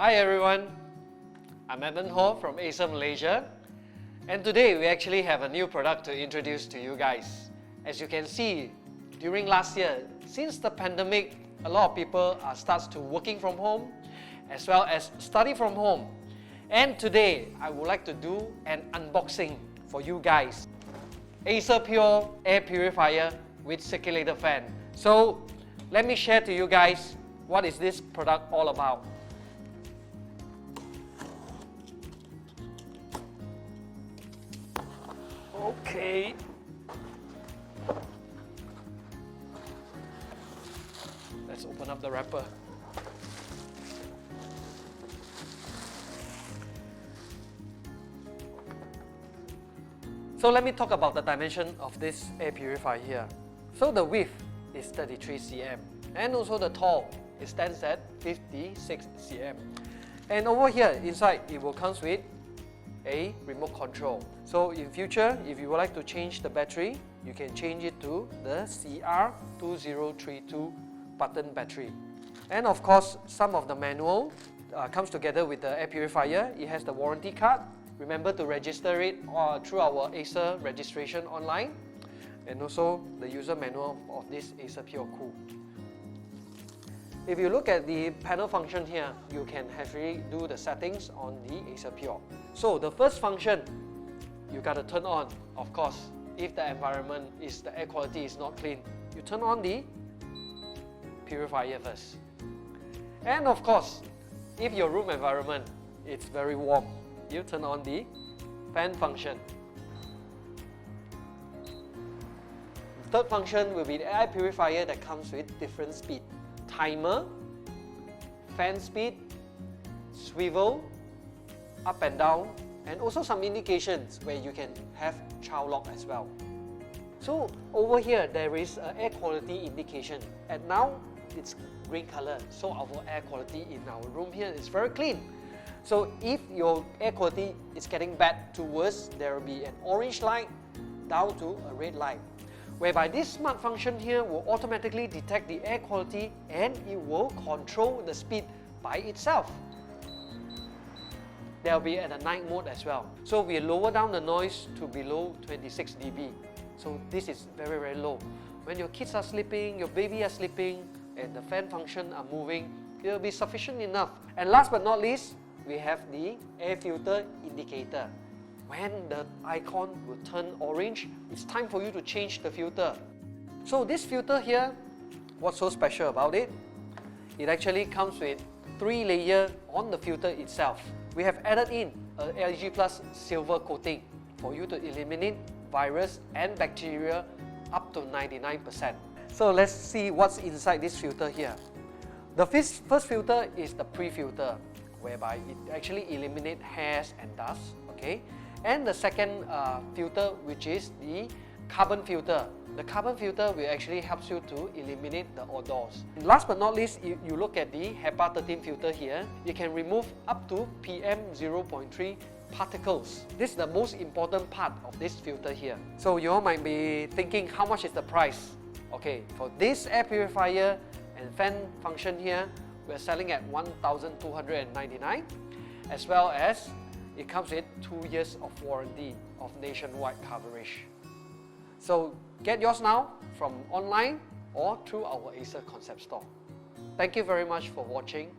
Hi everyone, I'm Evan Ho from Acer Malaysia, and today we actually have a new product to introduce to you guys. As you can see, during last year, since the pandemic, a lot of people starts to working from home as well as study from home. And today, I would like to do an unboxing for you guys. Acerpure Air Purifier with circulator fan. So, let me share to you guys what is this product all about. Okay. Let's open up the wrapper. So let me talk about the dimension of this air purifier here. So the width is 33 cm and also the tall, it stands at 56 cm. And over here inside it will comes with a remote control. So in future, if you would like to change the battery, you can change it to the CR2032 button battery. And of course, some of the manual comes together with the air purifier. It has the warranty card. Remember to register it through our Acer registration online. And also the user manual of this Acerpure Cool. If you look at the panel function here, you can actually do the settings on the Acerpure. So the first function, you gotta turn on, of course, if the environment is, the air quality is not clean, you turn on the purifier first. And of course, if your room environment is very warm, you turn on the fan function. The third function will be the air purifier that comes with different speed. Timer, fan speed, swivel, up and down, and also some indications where you can have child lock as well. So over here there is an air quality indication, and now it's green color, so our air quality in our room here is very clean. So if your air quality is getting bad to worse, there will be an orange light down to a red light, whereby this smart function here will automatically detect the air quality and it will control the speed by itself. There will be at a night mode as well. So we lower down the noise to below 26 dB. So this is very, very low. When your kids are sleeping, your baby are sleeping, and the fan function are moving, it will be sufficient enough. And last but not least, we have the air filter indicator. When the icon will turn orange, it's time for you to change the filter. So this filter here, what's so special about it? It actually comes with 3 layers on the filter itself. We have added in a LG Plus silver coating for you to eliminate virus and bacteria up to 99%. So let's see what's inside this filter here. The first filter is the pre-filter, whereby it actually eliminates hairs and dust. Okay? And the second filter, which is the carbon filter. The carbon filter will actually help you to eliminate the odors. Last but not least, if you look at the HEPA 13 filter here, you can remove up to PM 0.3 particles. This is the most important part of this filter here. So you all might be thinking, how much is the price? Okay, for this air purifier and fan function here, we're selling at $1,299, as well as it comes with 2 years of warranty of nationwide coverage. So get yours now from online or through our Acer concept store. Thank you very much for watching.